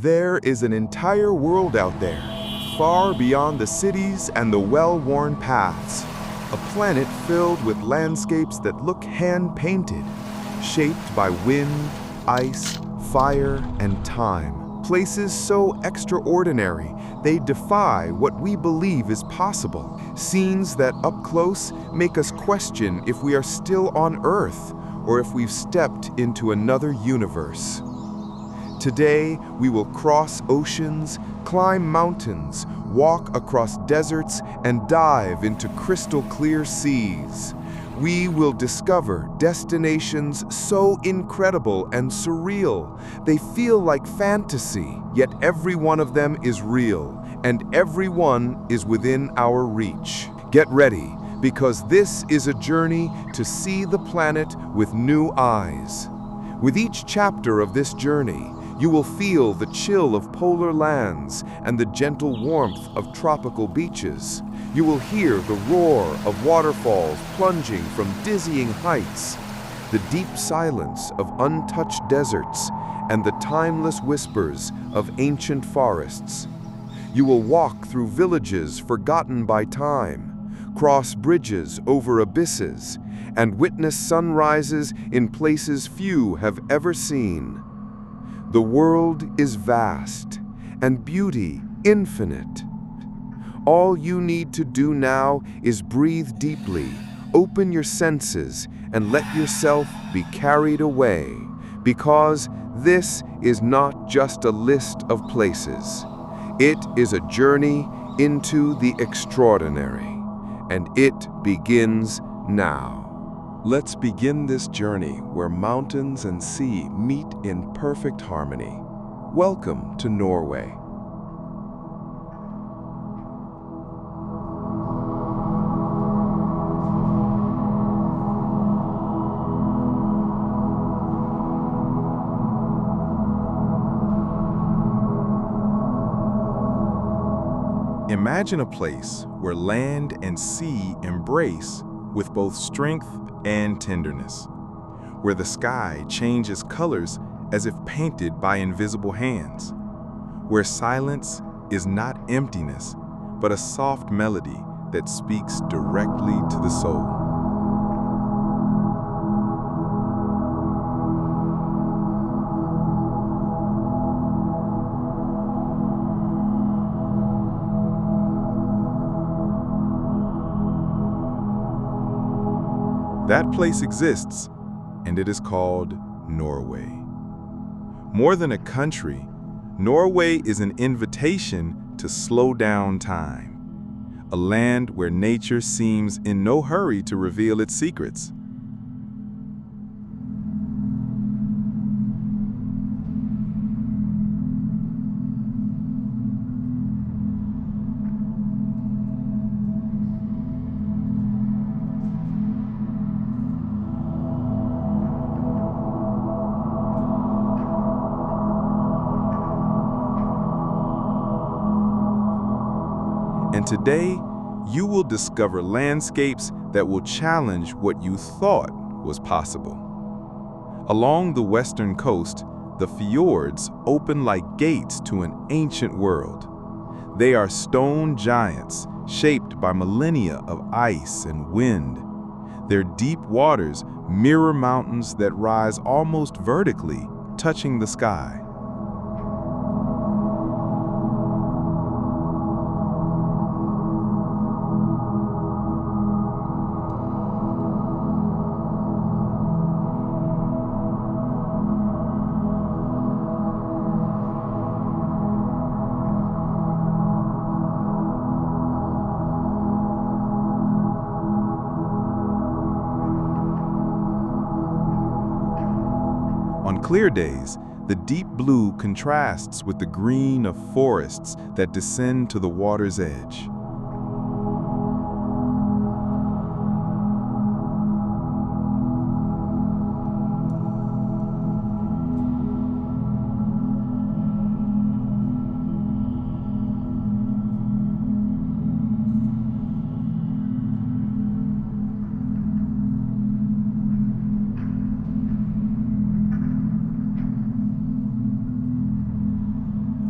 There is an entire world out there, far beyond the cities and the well-worn paths. A planet filled with landscapes that look hand-painted, shaped by wind, ice, fire, and time. Places so extraordinary, they defy what we believe is possible. Scenes that, up close, make us question if we are still on Earth or if we've stepped into another universe. Today, we will cross oceans, climb mountains, walk across deserts, and dive into crystal-clear seas. We will discover destinations so incredible and surreal. They feel like fantasy, yet every one of them is real, and every one is within our reach. Get ready, because this is a journey to see the planet with new eyes. With each chapter of this journey, you will feel the chill of polar lands and the gentle warmth of tropical beaches. You will hear the roar of waterfalls plunging from dizzying heights, the deep silence of untouched deserts, and the timeless whispers of ancient forests. You will walk through villages forgotten by time, cross bridges over abysses, and witness sunrises in places few have ever seen. The world is vast, and beauty infinite. All you need to do now is breathe deeply, open your senses, and let yourself be carried away, because this is not just a list of places. It is a journey into the extraordinary, and it begins now. Let's begin this journey where mountains and sea meet in perfect harmony. Welcome to Norway. Imagine a place where land and sea embrace with both strength and tenderness, where the sky changes colors as if painted by invisible hands, where silence is not emptiness, but a soft melody that speaks directly to the soul. That place exists, and it is called Norway. More than a country, Norway is an invitation to slow down time, a land where nature seems in no hurry to reveal its secrets. And today, you will discover landscapes that will challenge what you thought was possible. Along the western coast, the fjords open like gates to an ancient world. They are stone giants shaped by millennia of ice and wind. Their deep waters mirror mountains that rise almost vertically, touching the sky. On clear days, the deep blue contrasts with the green of forests that descend to the water's edge.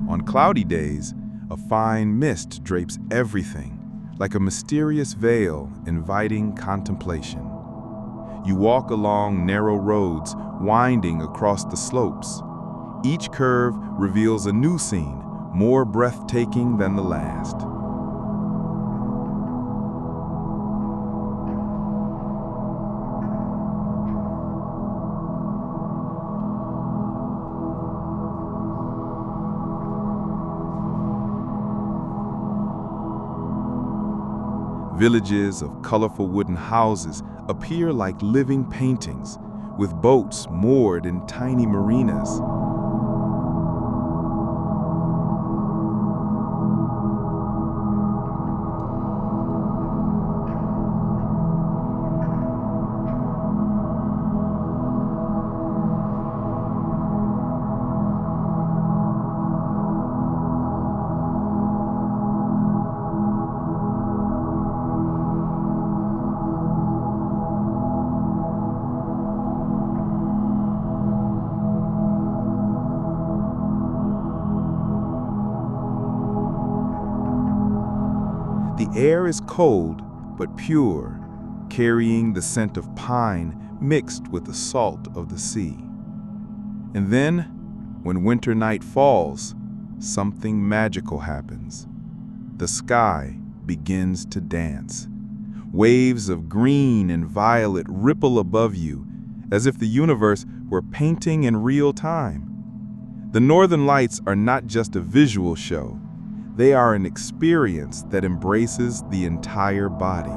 On cloudy days, a fine mist drapes everything, like a mysterious veil inviting contemplation. You walk along narrow roads, winding across the slopes. Each curve reveals a new scene, more breathtaking than the last. Villages of colorful wooden houses appear like living paintings, with boats moored in tiny marinas. The air is cold but pure, carrying the scent of pine mixed with the salt of the sea. And then, when winter night falls, something magical happens. The sky begins to dance. Waves of green and violet ripple above you, as if the universe were painting in real time. The Northern Lights are not just a visual show. They are an experience that embraces the entire body.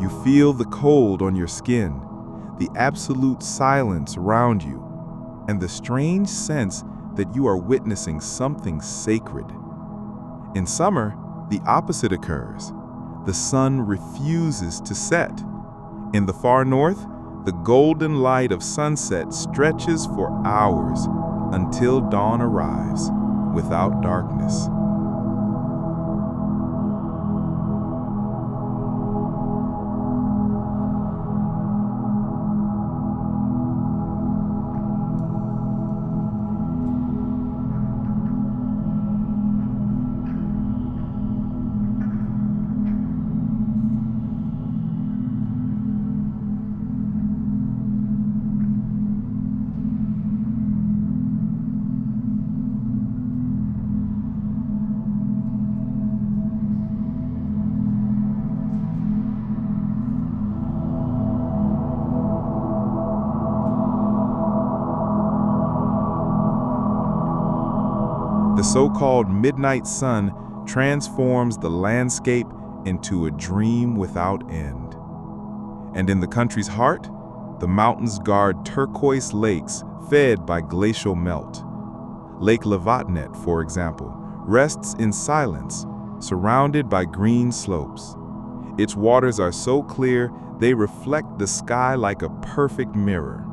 You feel the cold on your skin, the absolute silence around you, and the strange sense that you are witnessing something sacred. In summer, the opposite occurs. The sun refuses to set. In the far north, the golden light of sunset stretches for hours until dawn arrives, without darkness. The so-called midnight sun transforms the landscape into a dream without end. And in the country's heart, the mountains guard turquoise lakes fed by glacial melt. Lake Lovatnet, for example, rests in silence, surrounded by green slopes. Its waters are so clear they reflect the sky like a perfect mirror.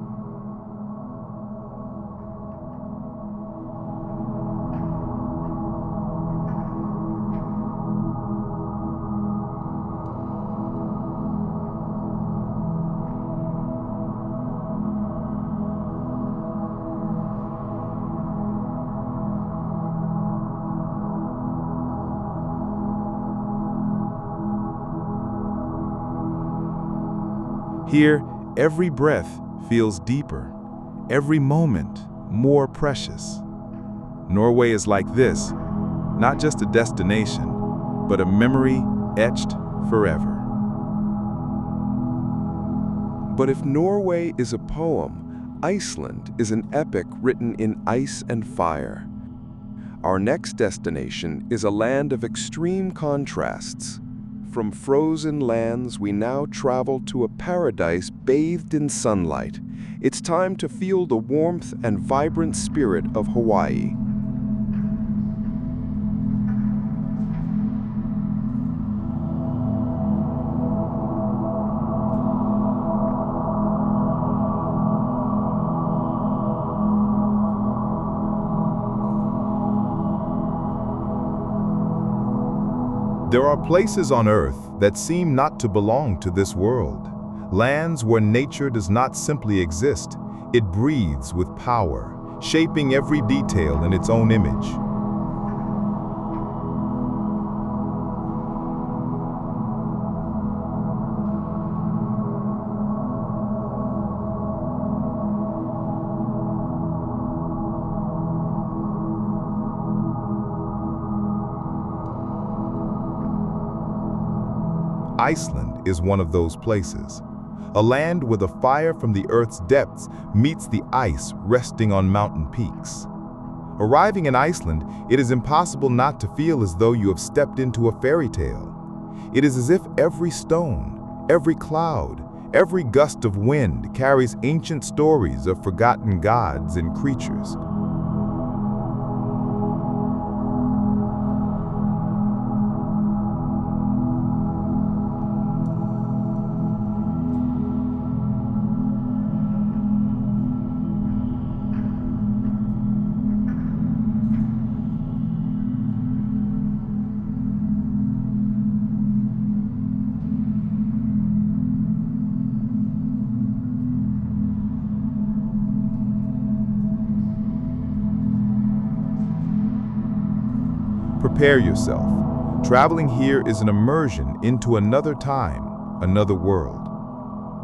Here, every breath feels deeper, every moment more precious. Norway is like this, not just a destination, but a memory etched forever. But if Norway is a poem, Iceland is an epic written in ice and fire. Our next destination is a land of extreme contrasts. from frozen lands, we now travel to a paradise bathed in sunlight. It's time to feel the warmth and vibrant spirit of Hawaii. There are places on Earth that seem not to belong to this world. Lands where nature does not simply exist, it breathes with power, shaping every detail in its own image. Iceland is one of those places. A land where the fire from the Earth's depths meets the ice resting on mountain peaks. Arriving in Iceland, it is impossible not to feel as though you have stepped into a fairy tale. It is as if every stone, every cloud, every gust of wind carries ancient stories of forgotten gods and creatures. Prepare yourself. Traveling here is an immersion into another time, another world.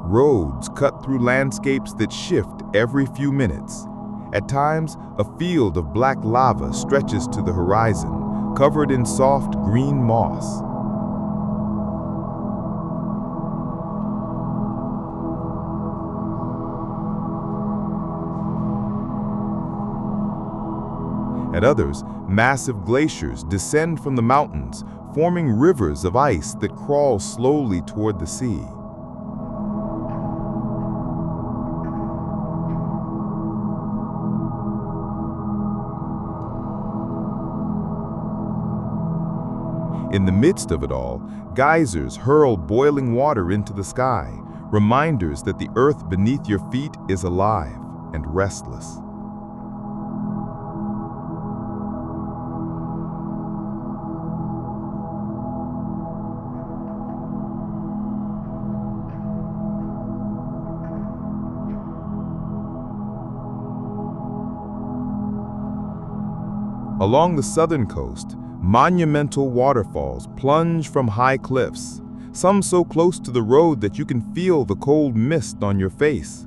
Roads cut through landscapes that shift every few minutes. At times, a field of black lava stretches to the horizon, covered in soft green moss. At others, massive glaciers descend from the mountains, forming rivers of ice that crawl slowly toward the sea. In the midst of it all, geysers hurl boiling water into the sky, reminders that the earth beneath your feet is alive and restless. Along the southern coast, monumental waterfalls plunge from high cliffs, some so close to the road that you can feel the cold mist on your face.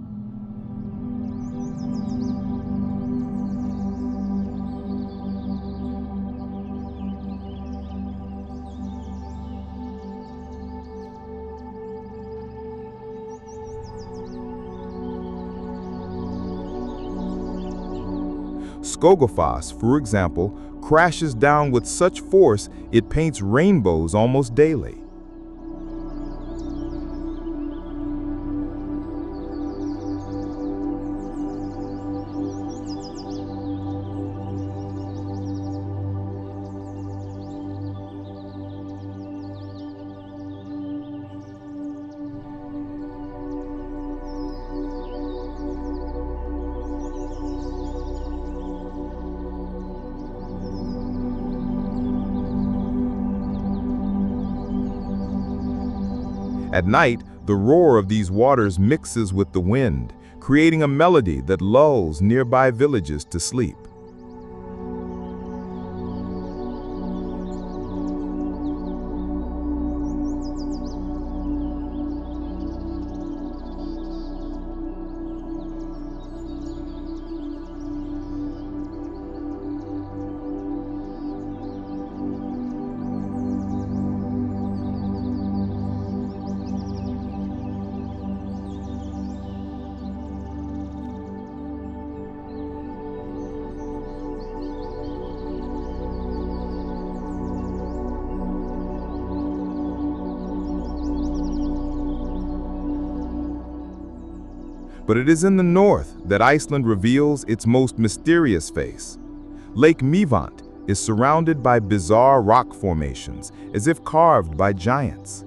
Skógafoss, for example, crashes down with such force it paints rainbows almost daily. At night, the roar of these waters mixes with the wind, creating a melody that lulls nearby villages to sleep. But it is in the north that Iceland reveals its most mysterious face. Lake Mývatn is surrounded by bizarre rock formations, as if carved by giants.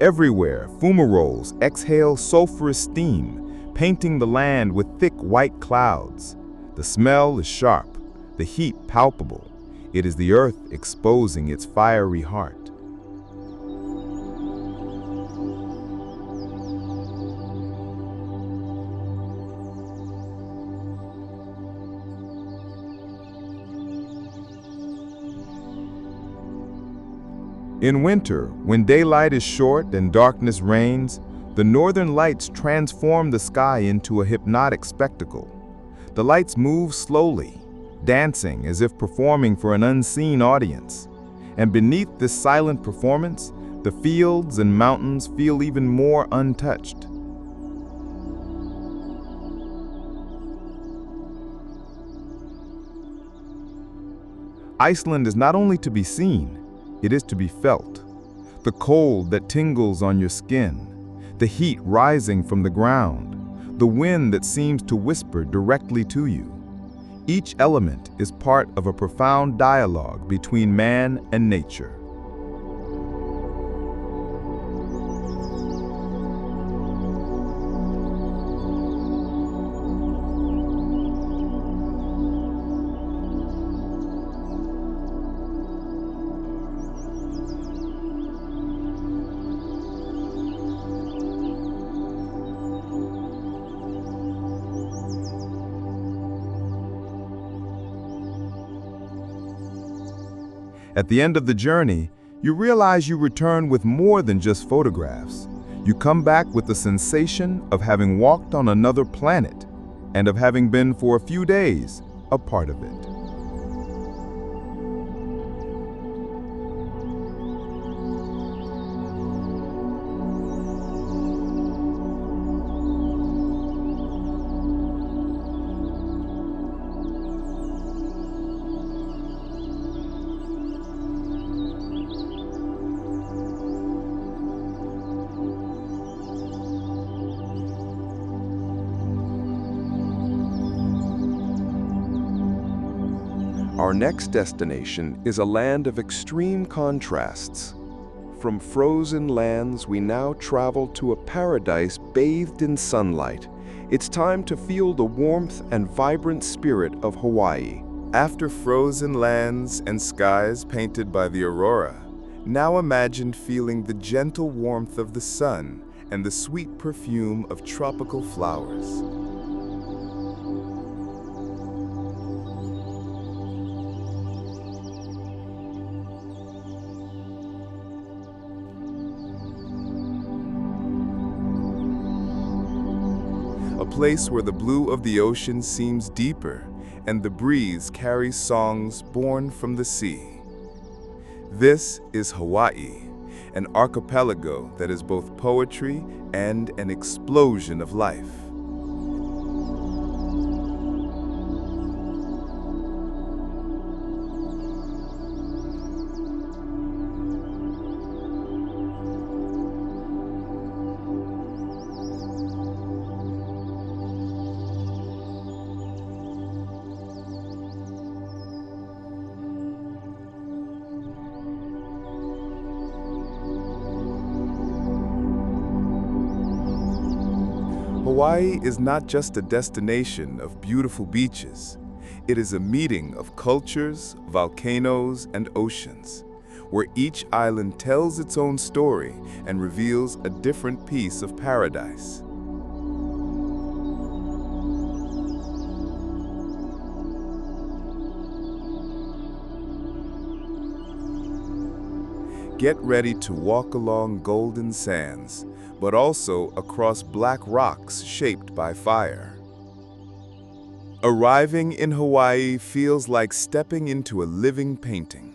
Everywhere, fumaroles exhale sulfurous steam, painting the land with thick white clouds. The smell is sharp, the heat palpable. It is the earth exposing its fiery heart. In winter, when daylight is short and darkness reigns, the northern lights transform the sky into a hypnotic spectacle. The lights move slowly, dancing as if performing for an unseen audience. And beneath this silent performance, the fields and mountains feel even more untouched. Iceland is not only to be seen, it is to be felt. The cold that tingles on your skin, the heat rising from the ground, the wind that seems to whisper directly to you. Each element is part of a profound dialogue between man and nature. At the end of the journey, you realize you return with more than just photographs. You come back with the sensation of having walked on another planet and of having been for a few days a part of it. Our next destination is a land of extreme contrasts. From frozen lands, we now travel to a paradise bathed in sunlight. It's time to feel the warmth and vibrant spirit of Hawaii. After frozen lands and skies painted by the aurora, now imagine feeling the gentle warmth of the sun and the sweet perfume of tropical flowers. A place where the blue of the ocean seems deeper and the breeze carries songs born from the sea. This is Hawaii, an archipelago that is both poetry and an explosion of life. Hawaii is not just a destination of beautiful beaches. It is a meeting of cultures, volcanoes, and oceans, where each island tells its own story and reveals a different piece of paradise. Get ready to walk along golden sands, but also across black rocks shaped by fire. Arriving in Hawaii feels like stepping into a living painting.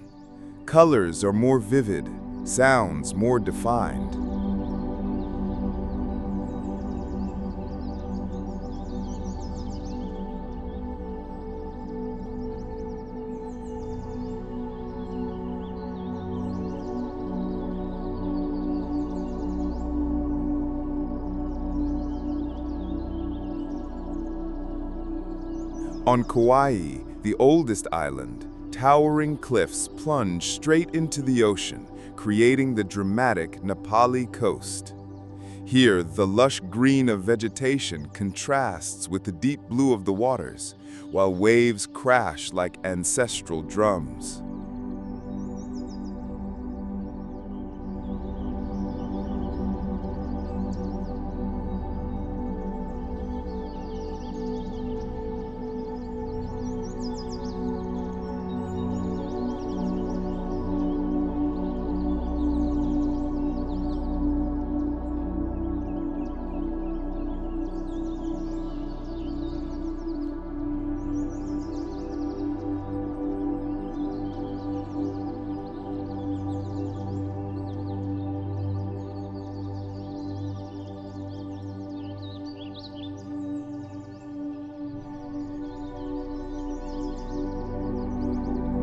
Colors are more vivid, sounds more defined. On Kauai, the oldest island, towering cliffs plunge straight into the ocean, creating the dramatic Na Pali coast. Here, the lush green of vegetation contrasts with the deep blue of the waters, while waves crash like ancestral drums.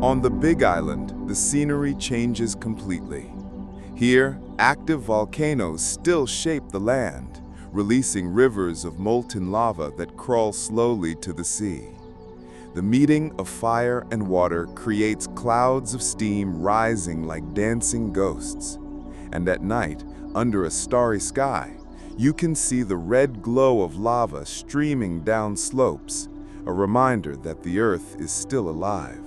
On the Big Island, the scenery changes completely. Here, active volcanoes still shape the land, releasing rivers of molten lava that crawl slowly to the sea. The meeting of fire and water creates clouds of steam rising like dancing ghosts. And at night, under a starry sky, you can see the red glow of lava streaming down slopes, a reminder that the Earth is still alive.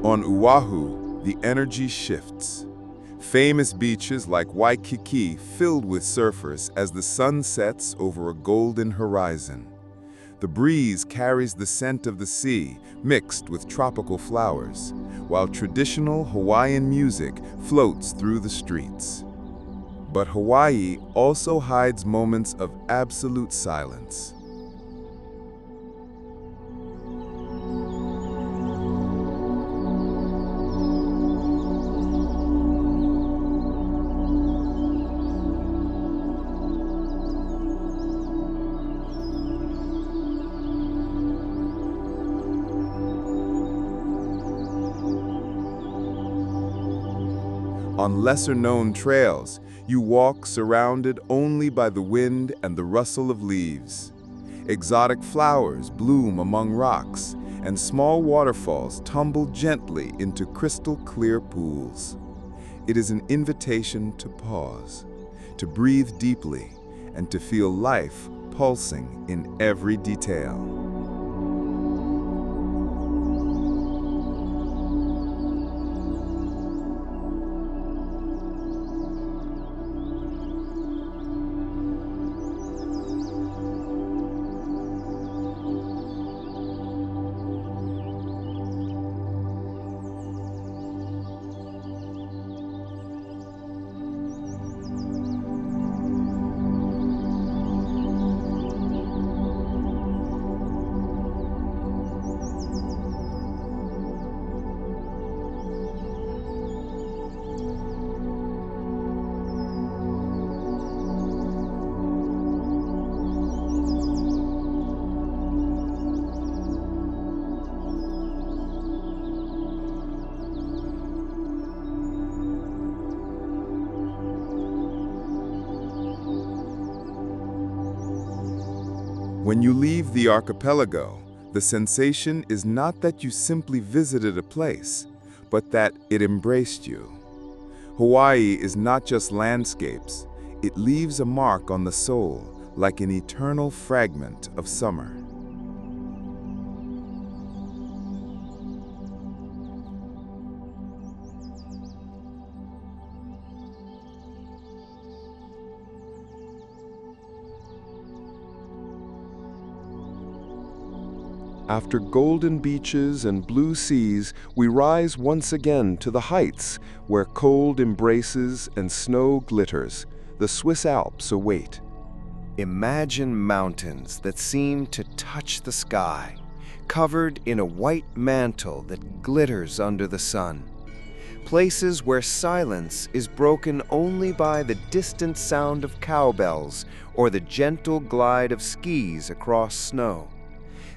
On Oahu, the energy shifts. Famous beaches like Waikiki filled with surfers as the sun sets over a golden horizon. The breeze carries the scent of the sea mixed with tropical flowers, while traditional Hawaiian music floats through the streets. But Hawaii also hides moments of absolute silence. On lesser-known trails, you walk surrounded only by the wind and the rustle of leaves. Exotic flowers bloom among rocks, and small waterfalls tumble gently into crystal-clear pools. It is an invitation to pause, to breathe deeply, and to feel life pulsing in every detail. When you leave the archipelago, the sensation is not that you simply visited a place, but that it embraced you. Hawaii is not just landscapes, it leaves a mark on the soul like an eternal fragment of summer. After golden beaches and blue seas, we rise once again to the heights where cold embraces and snow glitters. The Swiss Alps await. Imagine mountains that seem to touch the sky, covered in a white mantle that glitters under the sun. Places where silence is broken only by the distant sound of cowbells or the gentle glide of skis across snow.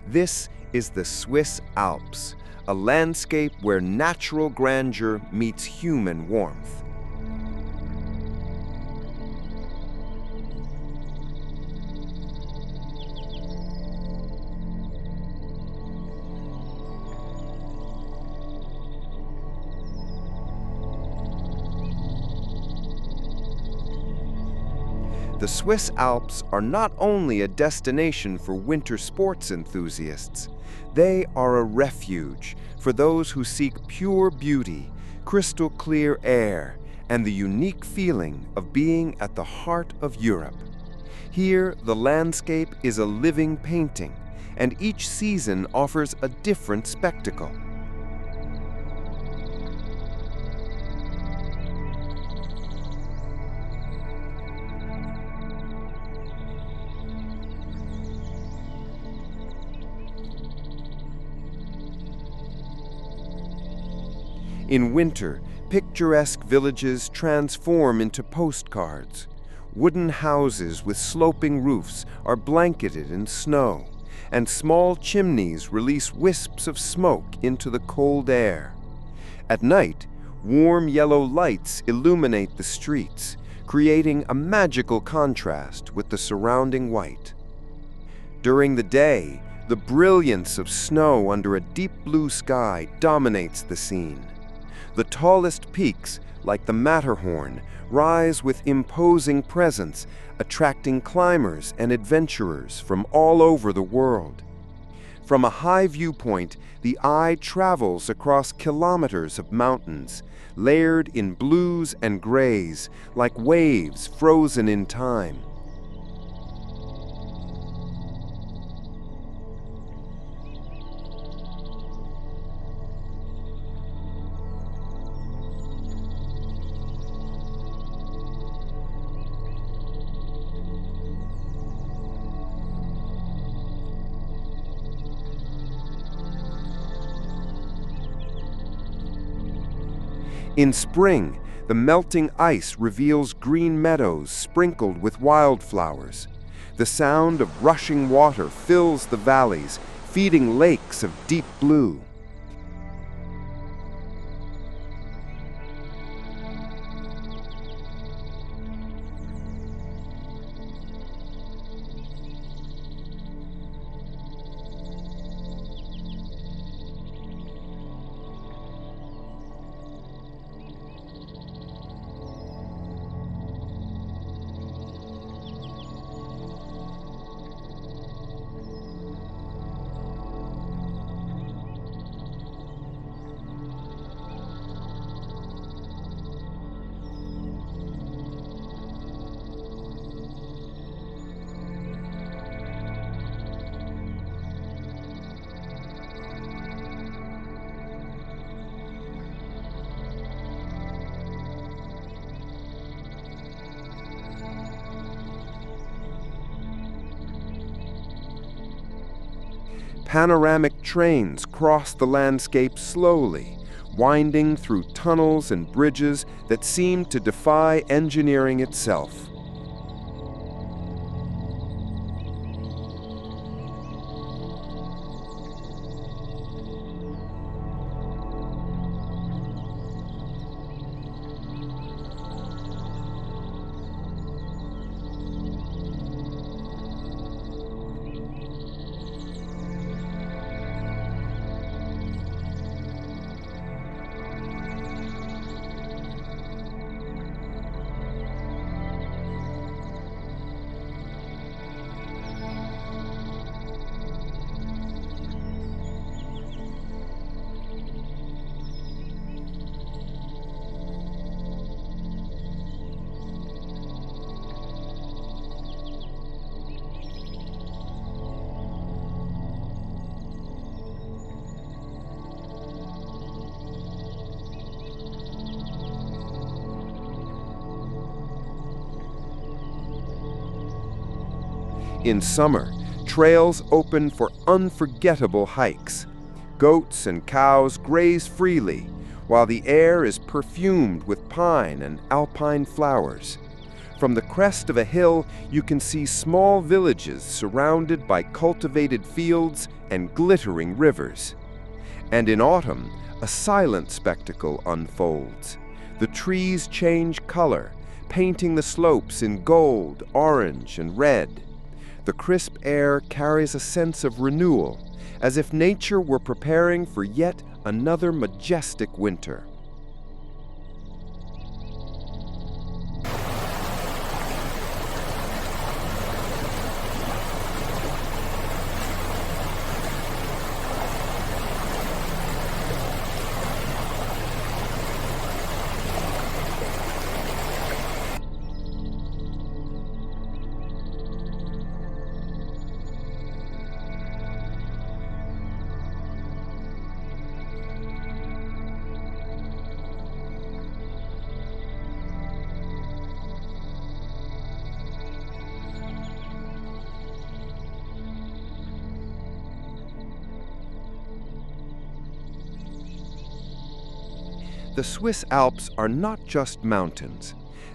This is the Swiss Alps, a landscape where natural grandeur meets human warmth. The Swiss Alps are not only a destination for winter sports enthusiasts, they are a refuge for those who seek pure beauty, crystal clear air, and the unique feeling of being at the heart of Europe. Here, the landscape is a living painting, and each season offers a different spectacle. In winter, picturesque villages transform into postcards. Wooden houses with sloping roofs are blanketed in snow, and small chimneys release wisps of smoke into the cold air. At night, warm yellow lights illuminate the streets, creating a magical contrast with the surrounding white. During the day, the brilliance of snow under a deep blue sky dominates the scene. The tallest peaks, like the Matterhorn, rise with imposing presence, attracting climbers and adventurers from all over the world. From a high viewpoint, the eye travels across kilometers of mountains, layered in blues and grays, like waves frozen in time. In spring, the melting ice reveals green meadows sprinkled with wildflowers. The sound of rushing water fills the valleys, feeding lakes of deep blue. Panoramic trains cross the landscape slowly, winding through tunnels and bridges that seem to defy engineering itself. In summer, trails open for unforgettable hikes. Goats and cows graze freely, while the air is perfumed with pine and alpine flowers. From the crest of a hill, you can see small villages surrounded by cultivated fields and glittering rivers. And in autumn, a silent spectacle unfolds. The trees change color, painting the slopes in gold, orange, and red. The crisp air carries a sense of renewal, as if nature were preparing for yet another majestic winter. The Swiss Alps are not just mountains.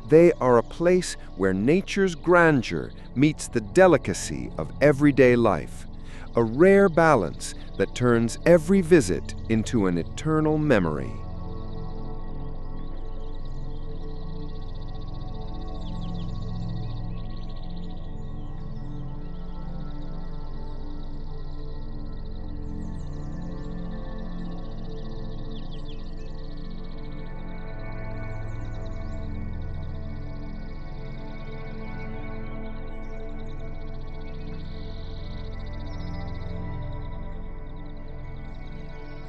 They are a place where nature's grandeur meets the delicacy of everyday life, a rare balance that turns every visit into an eternal memory.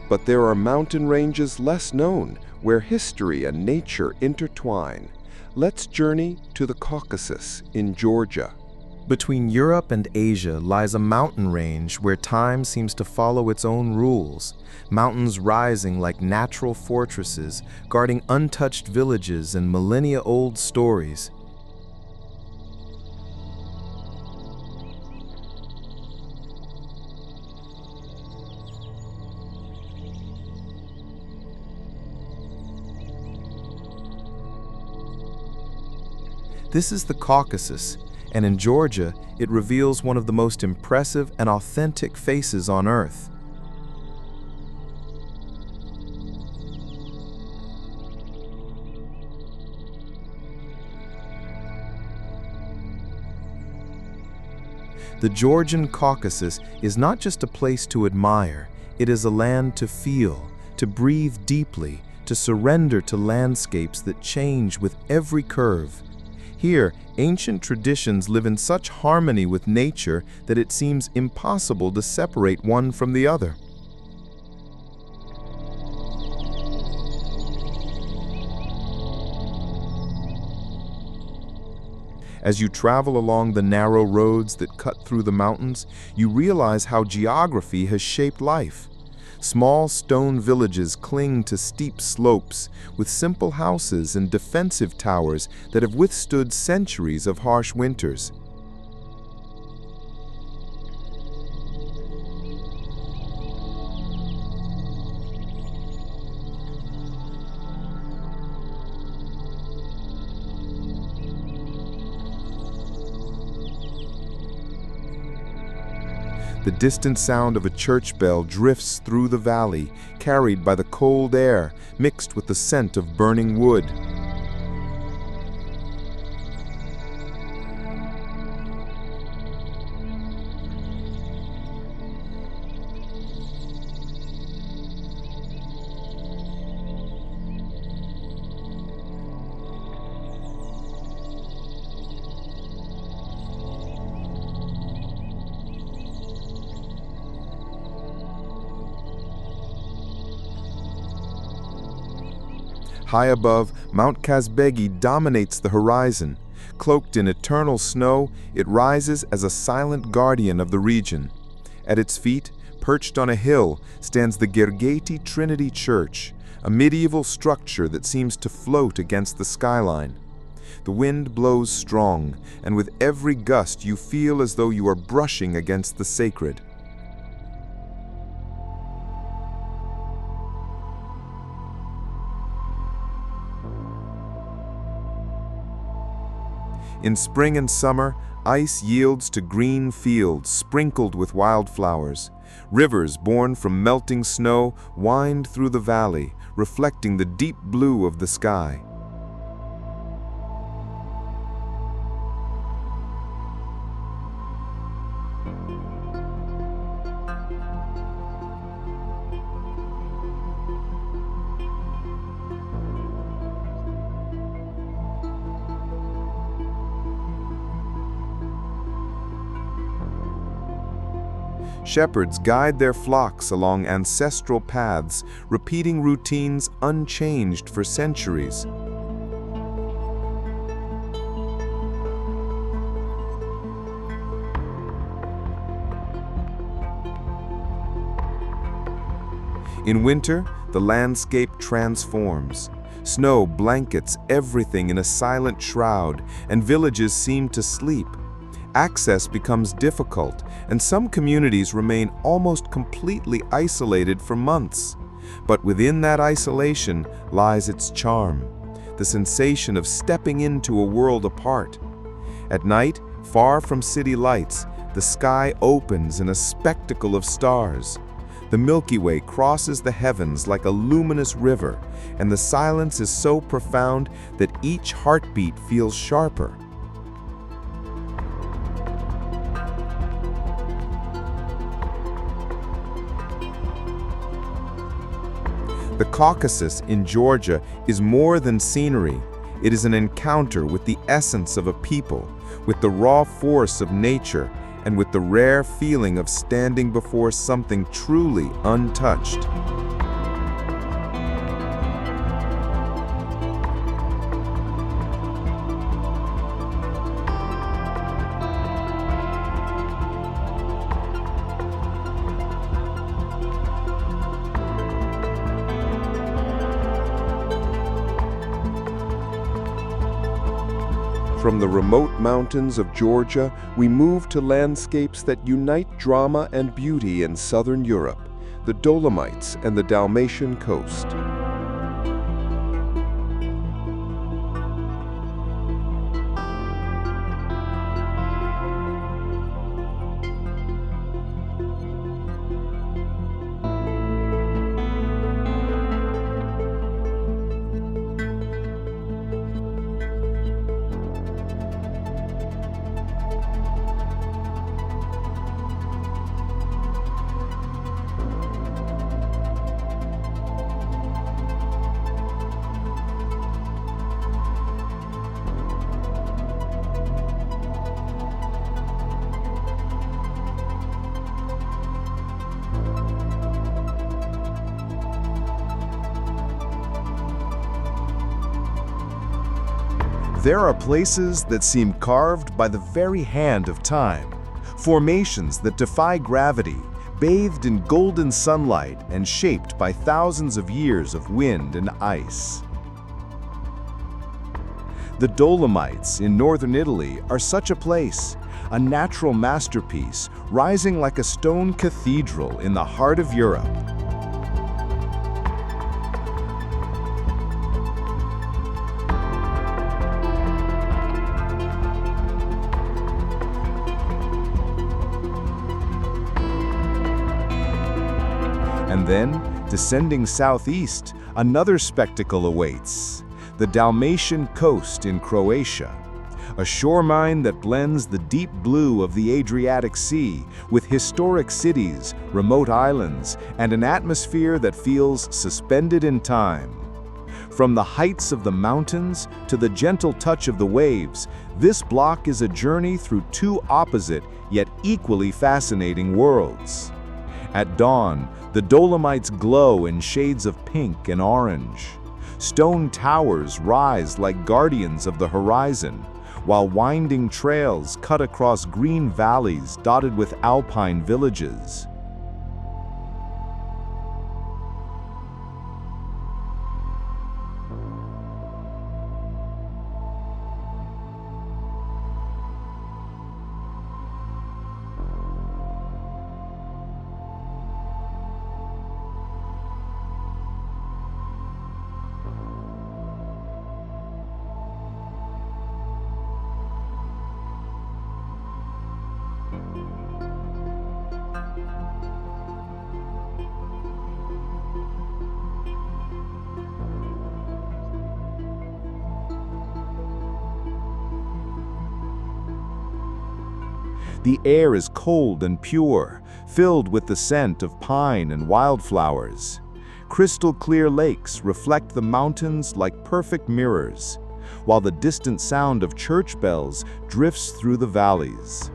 But there are mountain ranges less known, where history and nature intertwine. Let's journey to the Caucasus in Georgia. Between Europe and Asia lies a mountain range where time seems to follow its own rules. Mountains rising like natural fortresses, guarding untouched villages and millennia-old stories. This is the Caucasus, and in Georgia, it reveals one of the most impressive and authentic faces on Earth. The Georgian Caucasus is not just a place to admire, it is a land to feel, to breathe deeply, to surrender to landscapes that change with every curve. Here, ancient traditions live in such harmony with nature that it seems impossible to separate one from the other. As you travel along the narrow roads that cut through the mountains, you realize how geography has shaped life. Small stone villages cling to steep slopes, with simple houses and defensive towers that have withstood centuries of harsh winters. The distant sound of a church bell drifts through the valley, carried by the cold air, mixed with the scent of burning wood. High above, Mount Kazbegi dominates the horizon. Cloaked in eternal snow, it rises as a silent guardian of the region. At its feet, perched on a hill, stands the Gergeti Trinity Church, a medieval structure that seems to float against the skyline. The wind blows strong, and with every gust you feel as though you are brushing against the sacred. In spring and summer, ice yields to green fields sprinkled with wildflowers. Rivers born from melting snow wind through the valley, reflecting the deep blue of the sky. Shepherds guide their flocks along ancestral paths, repeating routines unchanged for centuries. In winter, the landscape transforms. Snow blankets everything in a silent shroud, and villages seem to sleep. Access becomes difficult, and some communities remain almost completely isolated for months. But within that isolation lies its charm, the sensation of stepping into a world apart. At night, far from city lights, the sky opens in a spectacle of stars. The Milky Way crosses the heavens like a luminous river, and the silence is so profound that each heartbeat feels sharper. The Caucasus in Georgia is more than scenery. It is an encounter with the essence of a people, with the raw force of nature, and with the rare feeling of standing before something truly untouched. From the remote mountains of Georgia, we move to landscapes that unite drama and beauty in southern Europe, the Dolomites and the Dalmatian coast. There are places that seem carved by the very hand of time, formations that defy gravity, bathed in golden sunlight and shaped by thousands of years of wind and ice. The Dolomites in northern Italy are such a place, a natural masterpiece rising like a stone cathedral in the heart of Europe. And then, descending southeast, another spectacle awaits. The Dalmatian coast in Croatia. A shoreline that blends the deep blue of the Adriatic Sea with historic cities, remote islands, and an atmosphere that feels suspended in time. From the heights of the mountains to the gentle touch of the waves, this block is a journey through two opposite yet equally fascinating worlds. At dawn, the Dolomites glow in shades of pink and orange. Stone towers rise like guardians of the horizon, while winding trails cut across green valleys dotted with Alpine villages. The air is cold and pure, filled with the scent of pine and wildflowers. Crystal clear lakes reflect the mountains like perfect mirrors, while the distant sound of church bells drifts through the valleys.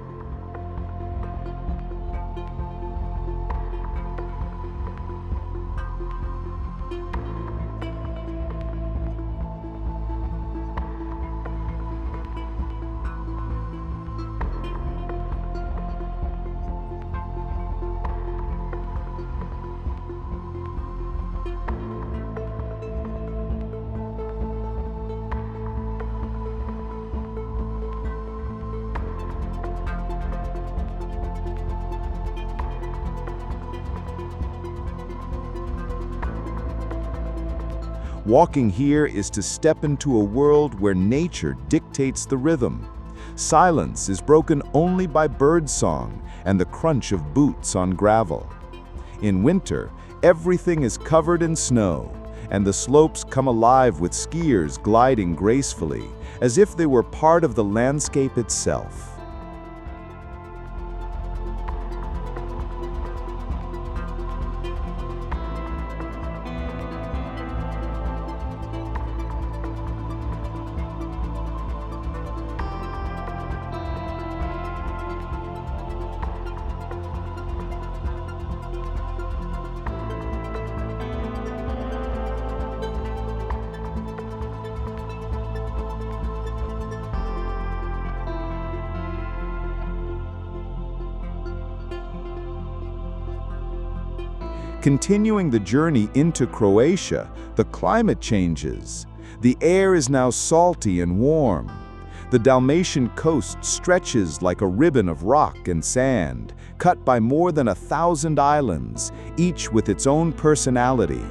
Walking here is to step into a world where nature dictates the rhythm. Silence is broken only by birdsong and the crunch of boots on gravel. In winter, everything is covered in snow, and the slopes come alive with skiers gliding gracefully, as if they were part of the landscape itself. Continuing the journey into Croatia, the climate changes. The air is now salty and warm. The Dalmatian coast stretches like a ribbon of rock and sand, cut by more than 1,000 islands, each with its own personality.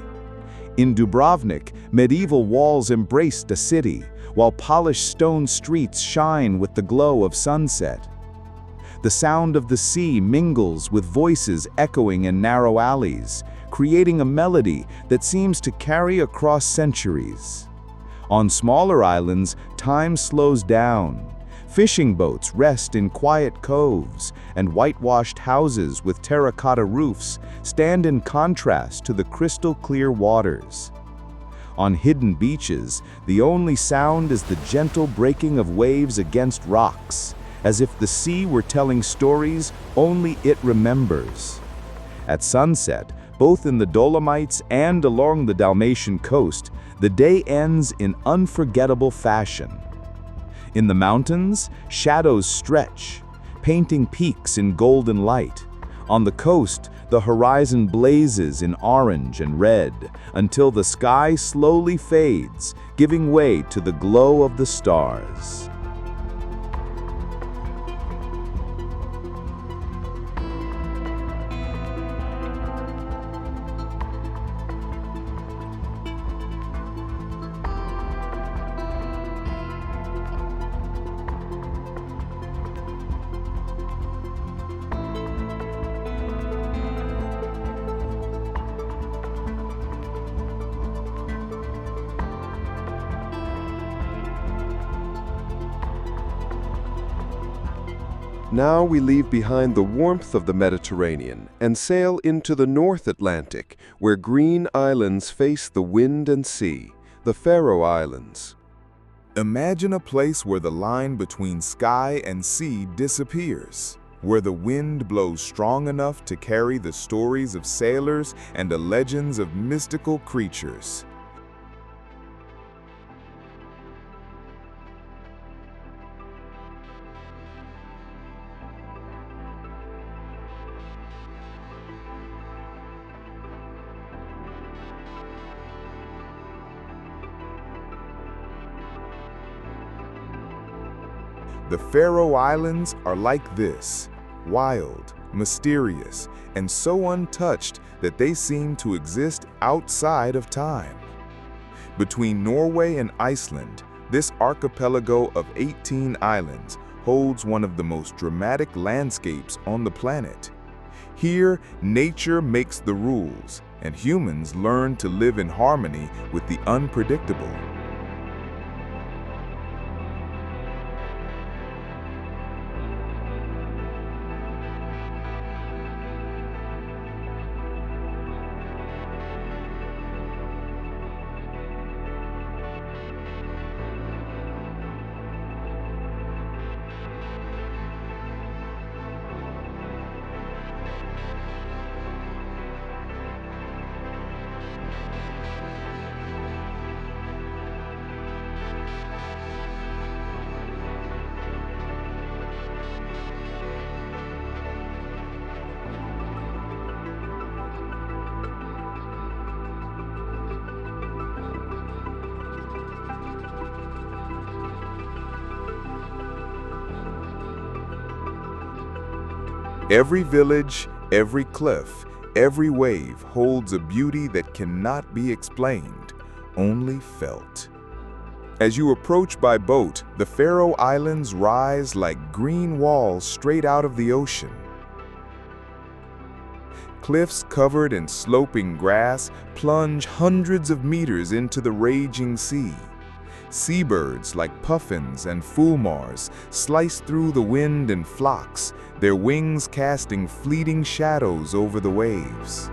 In Dubrovnik, medieval walls embraced a city, while polished stone streets shine with the glow of sunset. The sound of the sea mingles with voices echoing in narrow alleys, creating a melody that seems to carry across centuries. On smaller islands, time slows down. Fishing boats rest in quiet coves, and whitewashed houses with terracotta roofs stand in contrast to the crystal-clear waters. On hidden beaches, the only sound is the gentle breaking of waves against rocks, as if the sea were telling stories only it remembers. At sunset, both in the Dolomites and along the Dalmatian coast, the day ends in unforgettable fashion. In the mountains, shadows stretch, painting peaks in golden light. On the coast, the horizon blazes in orange and red, until the sky slowly fades, giving way to the glow of the stars. Now we leave behind the warmth of the Mediterranean and sail into the North Atlantic, where green islands face the wind and sea, the Faroe Islands. Imagine a place where the line between sky and sea disappears, where the wind blows strong enough to carry the stories of sailors and the legends of mystical creatures. The Faroe Islands are like this, wild, mysterious, and so untouched that they seem to exist outside of time. Between Norway and Iceland, this archipelago of 18 islands holds one of the most dramatic landscapes on the planet. Here, nature makes the rules, and humans learn to live in harmony with the unpredictable. Every village, every cliff, every wave holds a beauty that cannot be explained, only felt. As you approach by boat, the Faroe Islands rise like green walls straight out of the ocean. Cliffs covered in sloping grass plunge hundreds of meters into the raging sea. Seabirds like puffins and fulmars slice through the wind in flocks, their wings casting fleeting shadows over the waves.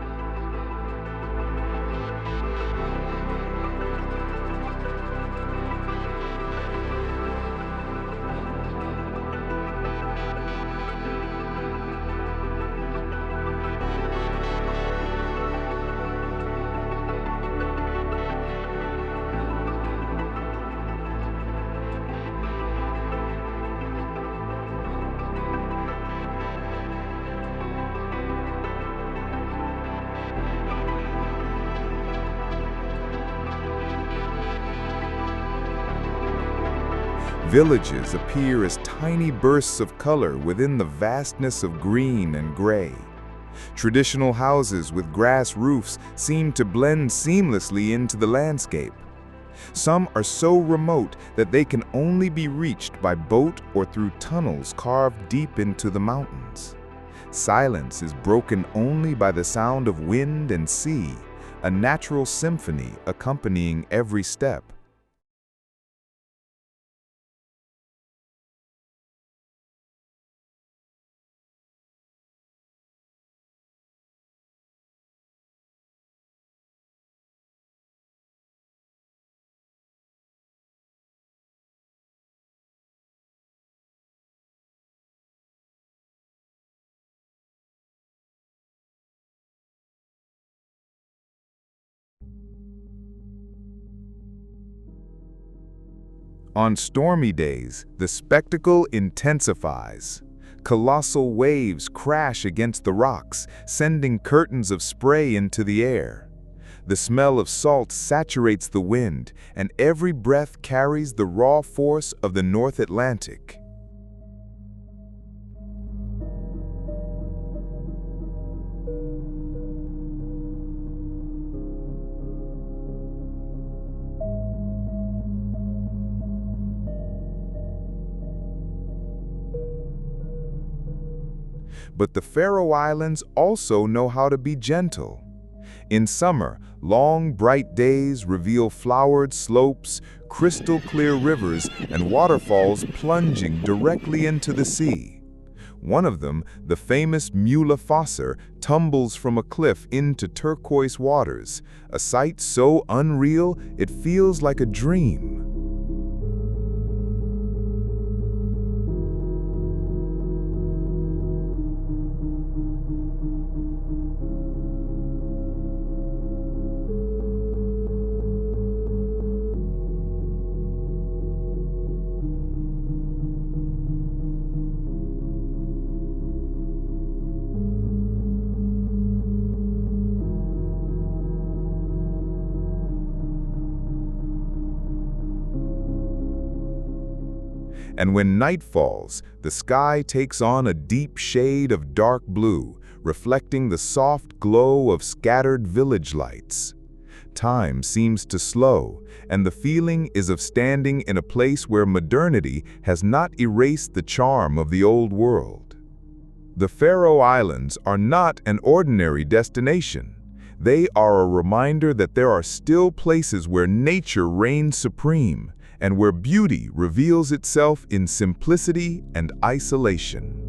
Villages appear as tiny bursts of color within the vastness of green and gray. Traditional houses with grass roofs seem to blend seamlessly into the landscape. Some are so remote that they can only be reached by boat or through tunnels carved deep into the mountains. Silence is broken only by the sound of wind and sea, a natural symphony accompanying every step. On stormy days, the spectacle intensifies. Colossal waves crash against the rocks, sending curtains of spray into the air. The smell of salt saturates the wind, and every breath carries the raw force of the North Atlantic. But the Faroe Islands also know how to be gentle. In summer, long, bright days reveal flowered slopes, crystal-clear rivers, and waterfalls plunging directly into the sea. One of them, the famous Mývatn, tumbles from a cliff into turquoise waters, a sight so unreal it feels like a dream. And when night falls, the sky takes on a deep shade of dark blue, reflecting the soft glow of scattered village lights. Time seems to slow, and the feeling is of standing in a place where modernity has not erased the charm of the old world. The Faroe Islands are not an ordinary destination. They are a reminder that there are still places where nature reigns supreme, and where beauty reveals itself in simplicity and isolation.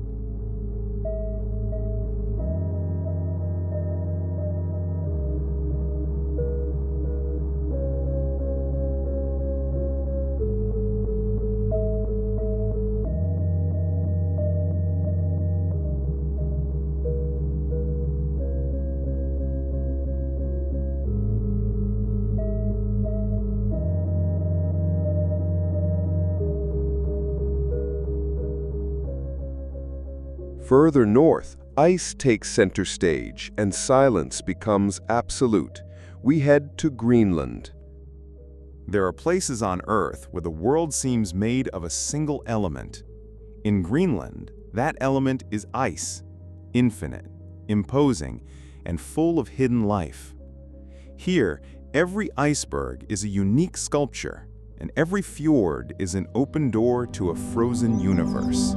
Further north, ice takes center stage and silence becomes absolute. We head to Greenland. There are places on Earth where the world seems made of a single element. In Greenland, that element is ice. infinite, imposing, and full of hidden life. Here, every iceberg is a unique sculpture, and every fjord is an open door to a frozen universe.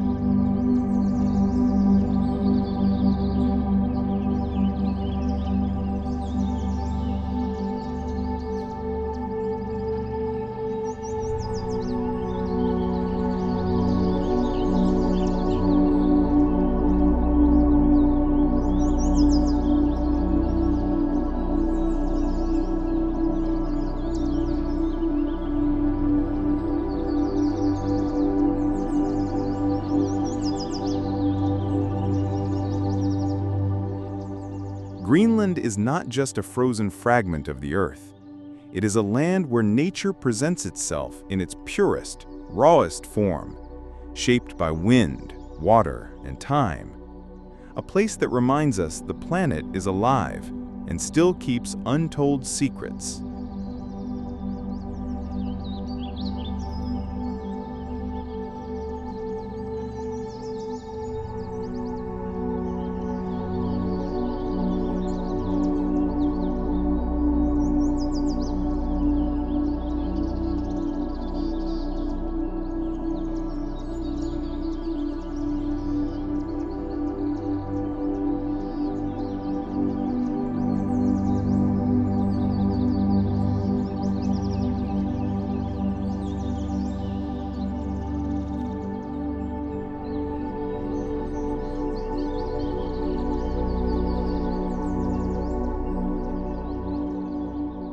Greenland is not just a frozen fragment of the Earth. It is a land where nature presents itself in its purest, rawest form, shaped by wind, water, and time. A place that reminds us the planet is alive and still keeps untold secrets.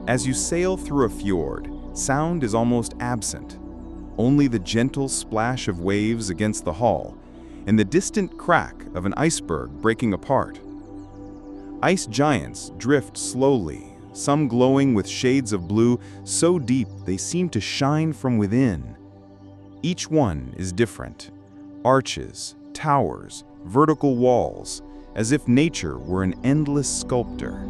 As you sail through a fjord, sound is almost absent. Only the gentle splash of waves against the hull and the distant crack of an iceberg breaking apart. Ice giants drift slowly, some glowing with shades of blue so deep they seem to shine from within. Each one is different. Arches, towers, vertical walls, as if nature were an endless sculptor.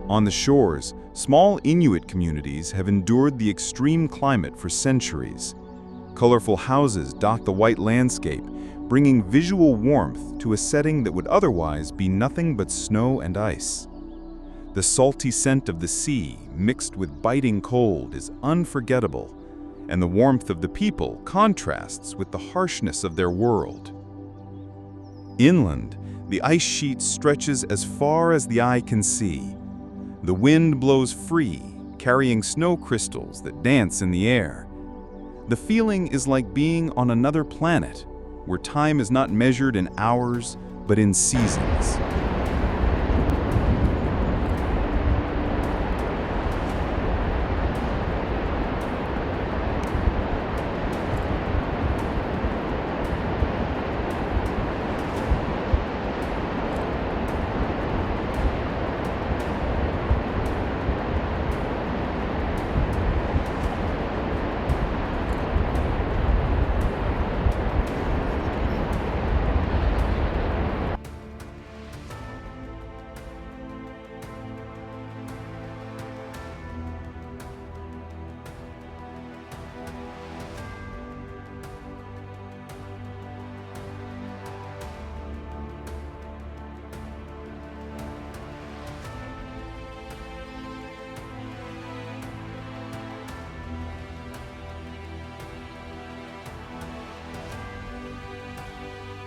On the shores, small Inuit communities have endured the extreme climate for centuries. Colorful houses dot the white landscape, bringing visual warmth to a setting that would otherwise be nothing but snow and ice. The salty scent of the sea, mixed with biting cold, is unforgettable, and the warmth of the people contrasts with the harshness of their world. Inland, the ice sheet stretches as far as the eye can see. The wind blows free, carrying snow crystals that dance in the air. The feeling is like being on another planet, where time is not measured in hours, but in seasons.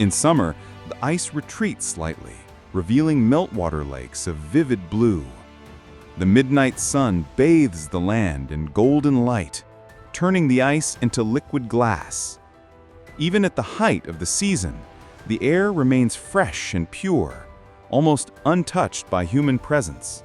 In summer, the ice retreats slightly, revealing meltwater lakes of vivid blue. The midnight sun bathes the land in golden light, turning the ice into liquid glass. Even at the height of the season, the air remains fresh and pure, almost untouched by human presence.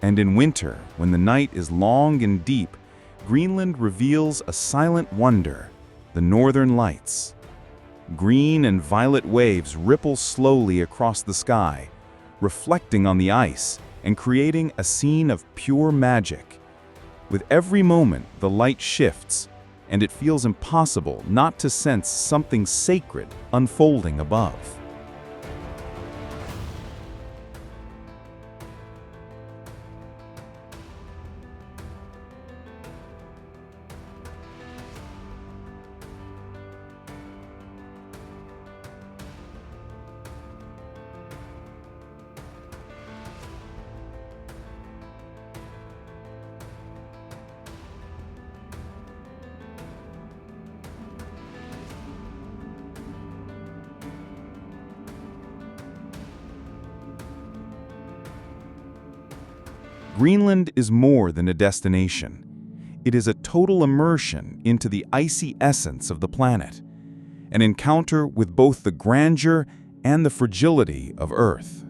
And in winter, when the night is long and deep, Greenland reveals a silent wonder, the northern lights. Green and violet waves ripple slowly across the sky, reflecting on the ice and creating a scene of pure magic. With every moment, the light shifts, and it feels impossible not to sense something sacred unfolding above. Greenland is more than a destination. It is a total immersion into the icy essence of the planet, an encounter with both the grandeur and the fragility of Earth.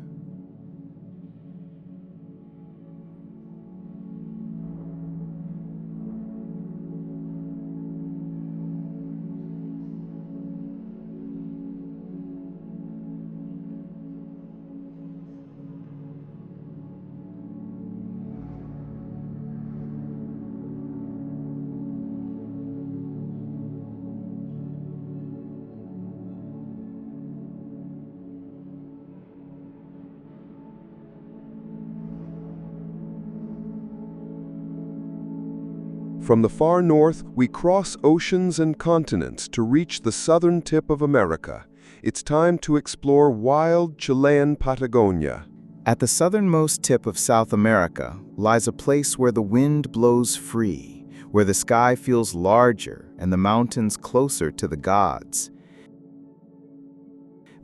From the far north, we cross oceans and continents to reach the southern tip of America. It's time to explore wild Chilean Patagonia. At the southernmost tip of South America lies a place where the wind blows free, where the sky feels larger and the mountains closer to the gods.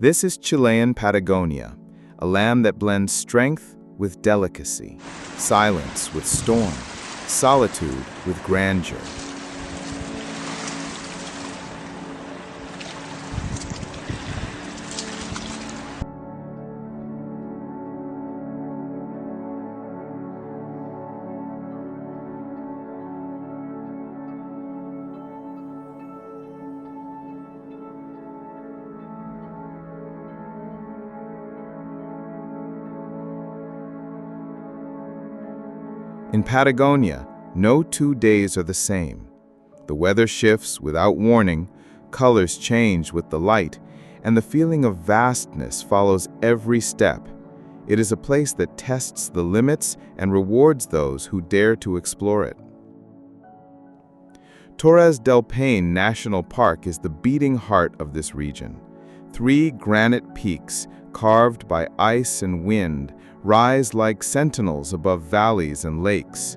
This is Chilean Patagonia, a land that blends strength with delicacy, silence with storm, solitude with grandeur. In Patagonia, no 2 days are the same. The weather shifts without warning, colors change with the light, and the feeling of vastness follows every step. It is a place that tests the limits and rewards those who dare to explore it. Torres del Paine National Park is the beating heart of this region. 3 granite peaks, carved by ice and wind, rise like sentinels above valleys and lakes.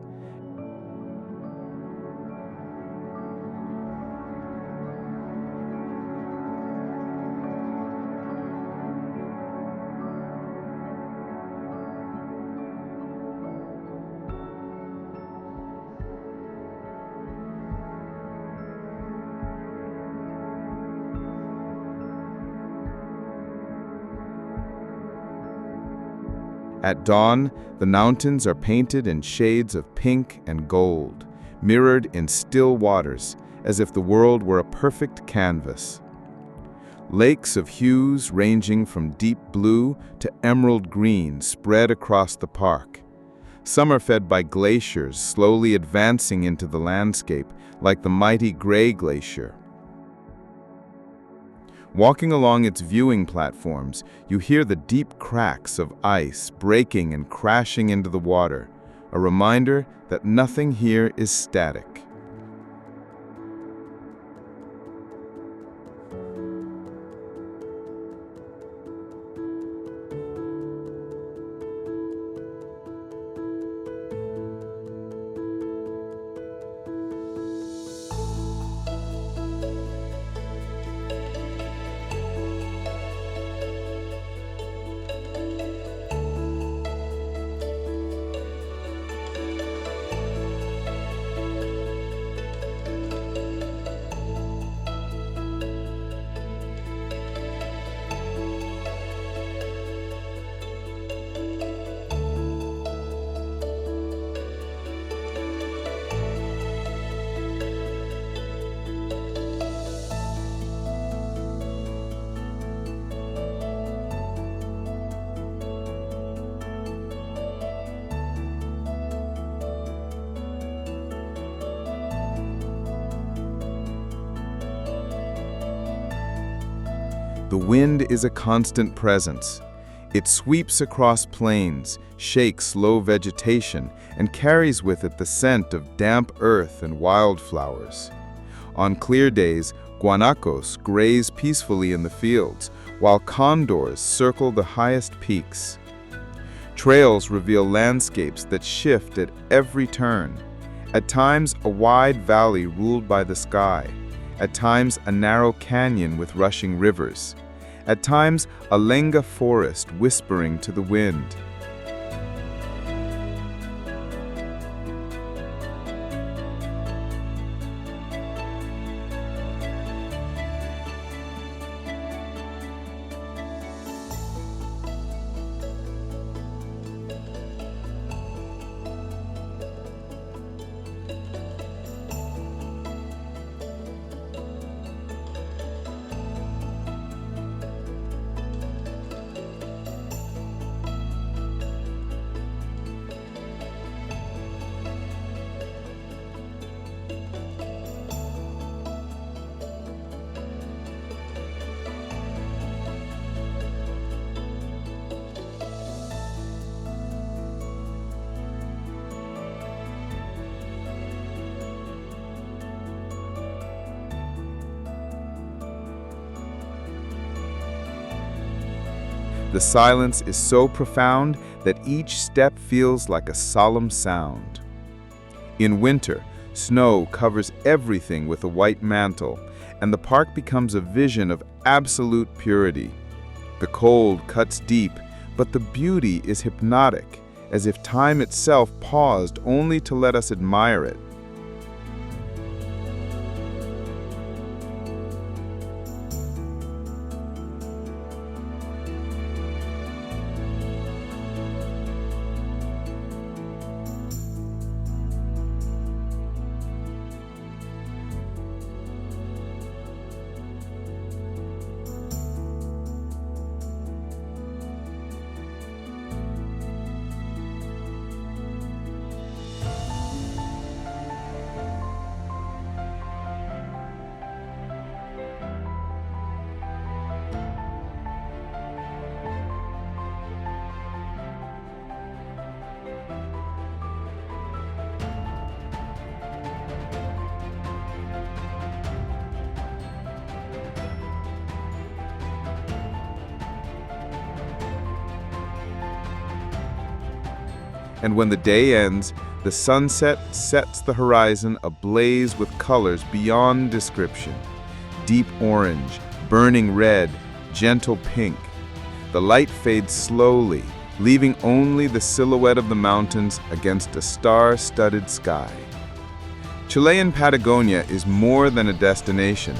At dawn, the mountains are painted in shades of pink and gold, mirrored in still waters, as if the world were a perfect canvas. Lakes of hues ranging from deep blue to emerald green spread across the park. Some are fed by glaciers slowly advancing into the landscape, like the mighty Grey Glacier. Walking along its viewing platforms, you hear the deep cracks of ice breaking and crashing into the water, a reminder that nothing here is static. The wind is a constant presence. It sweeps across plains, shakes low vegetation, and carries with it the scent of damp earth and wildflowers. On clear days, guanacos graze peacefully in the fields, while condors circle the highest peaks. Trails reveal landscapes that shift at every turn. At times, a wide valley ruled by the sky. At times, a narrow canyon with rushing rivers. At times, a lenga forest whispering to the wind. The silence is so profound that each step feels like a solemn sound. In winter, snow covers everything with a white mantle, and the park becomes a vision of absolute purity. The cold cuts deep, but the beauty is hypnotic, as if time itself paused only to let us admire it. And when the day ends, the sunset sets the horizon ablaze with colors beyond description. Deep orange, burning red, gentle pink. The light fades slowly, leaving only the silhouette of the mountains against a star-studded sky. Chilean Patagonia is more than a destination.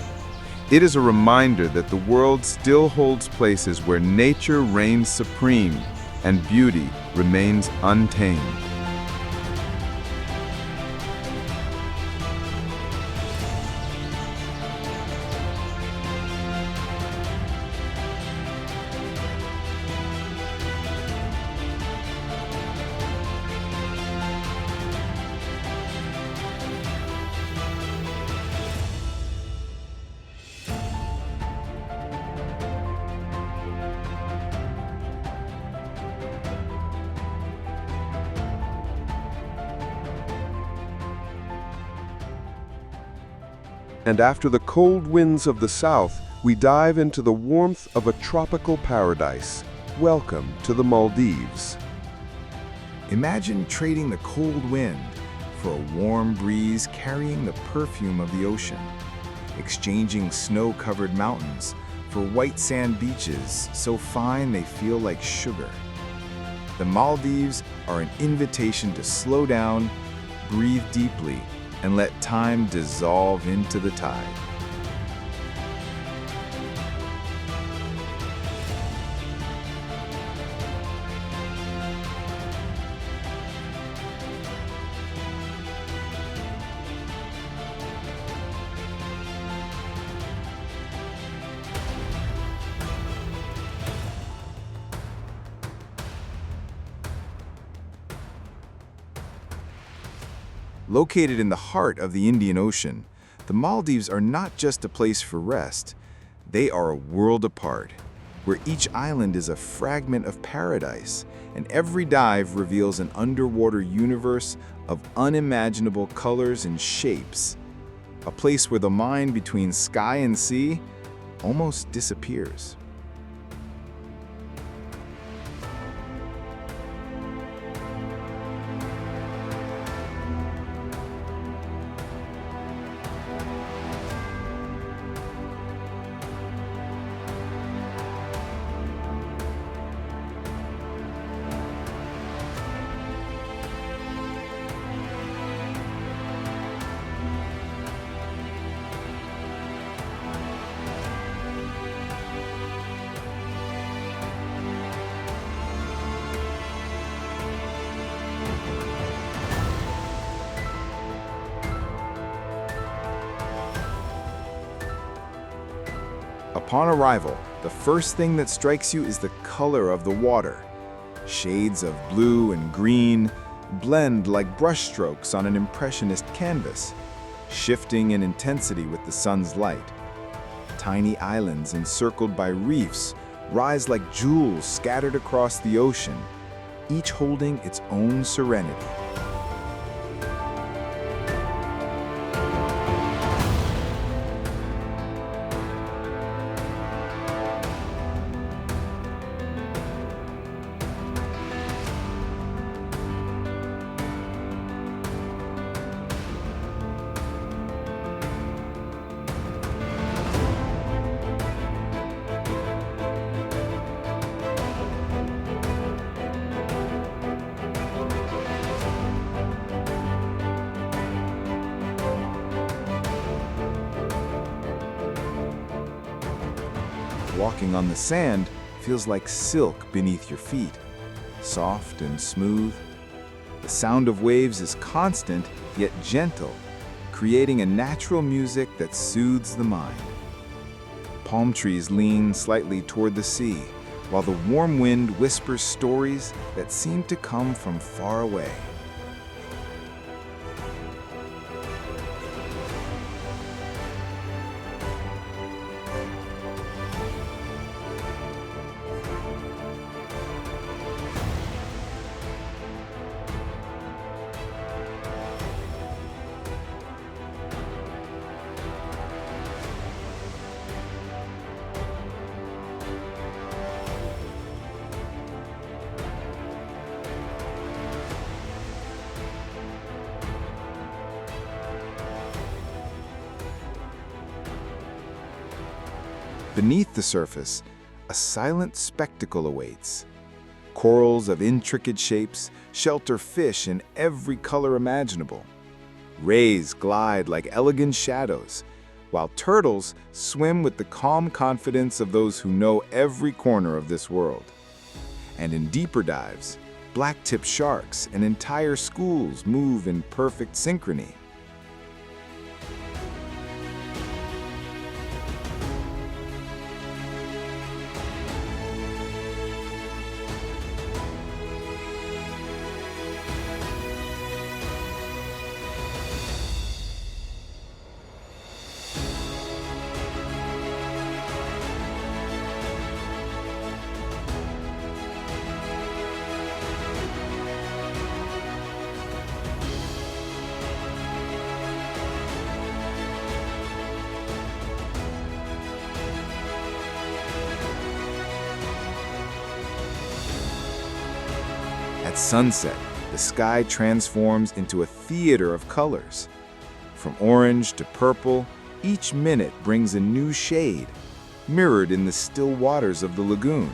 It is a reminder that the world still holds places where nature reigns supreme and beauty remains untamed. And after the cold winds of the south, we dive into the warmth of a tropical paradise. Welcome to the Maldives. Imagine trading the cold wind for a warm breeze carrying the perfume of the ocean, exchanging snow-covered mountains for white sand beaches so fine they feel like sugar. The Maldives are an invitation to slow down, breathe deeply, and let time dissolve into the tide. Located in the heart of the Indian Ocean, the Maldives are not just a place for rest. They are a world apart, where each island is a fragment of paradise, and every dive reveals an underwater universe of unimaginable colors and shapes. A place where the line between sky and sea almost disappears. Upon arrival, the first thing that strikes you is the color of the water. Shades of blue and green blend like brushstrokes on an impressionist canvas, shifting in intensity with the sun's light. Tiny islands encircled by reefs rise like jewels scattered across the ocean, each holding its own serenity. Walking on the sand feels like silk beneath your feet, soft and smooth. The sound of waves is constant yet gentle, creating a natural music that soothes the mind. Palm trees lean slightly toward the sea, while the warm wind whispers stories that seem to come from far away. Beneath the surface, a silent spectacle awaits. Corals of intricate shapes shelter fish in every color imaginable. Rays glide like elegant shadows, while turtles swim with the calm confidence of those who know every corner of this world. And in deeper dives, black-tip sharks and entire schools move in perfect synchrony. At sunset, the sky transforms into a theater of colors. From orange to purple, each minute brings a new shade, mirrored in the still waters of the lagoon.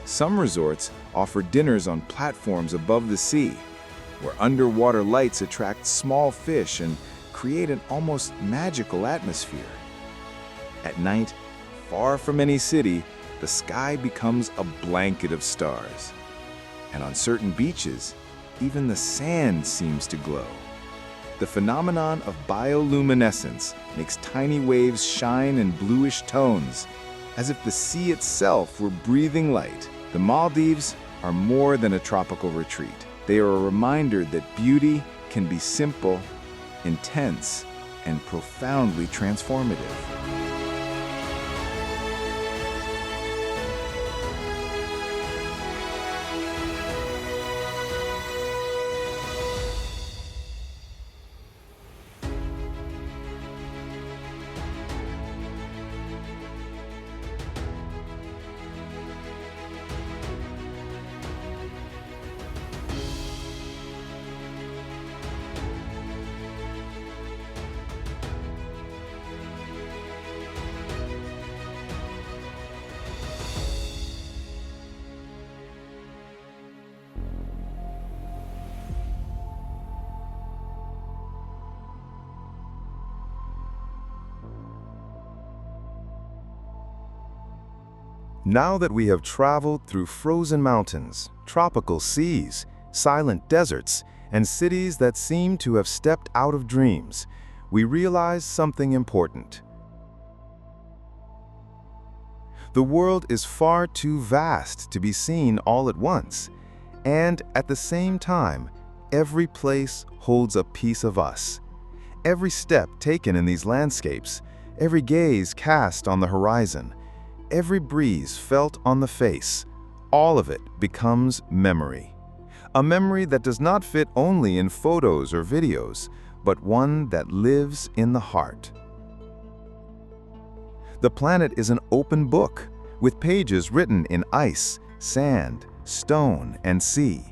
Some resorts offer dinners on platforms above the sea, where underwater lights attract small fish and create an almost magical atmosphere. At night, far from any city, the sky becomes a blanket of stars. And on certain beaches, even the sand seems to glow. The phenomenon of bioluminescence makes tiny waves shine in bluish tones, as if the sea itself were breathing light. The Maldives are more than a tropical retreat. They are a reminder that beauty can be simple, intense, and profoundly transformative. Now that we have traveled through frozen mountains, tropical seas, silent deserts, and cities that seem to have stepped out of dreams, we realize something important. The world is far too vast to be seen all at once, and at the same time, every place holds a piece of us. Every step taken in these landscapes, every gaze cast on the horizon, every breeze felt on the face, all of it becomes memory. A memory that does not fit only in photos or videos, but one that lives in the heart. The planet is an open book, with pages written in ice, sand, stone, and sea.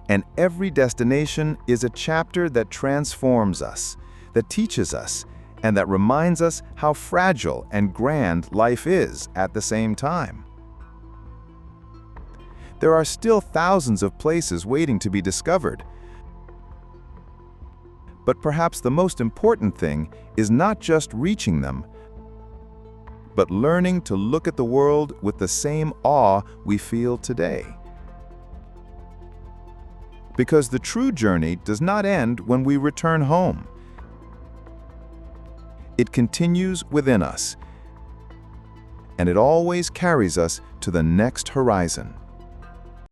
And every destination is a chapter that transforms us, that teaches us, and that reminds us how fragile and grand life is at the same time. There are still thousands of places waiting to be discovered. But perhaps the most important thing is not just reaching them, but learning to look at the world with the same awe we feel today. Because the true journey does not end when we return home. It continues within us, and it always carries us to the next horizon.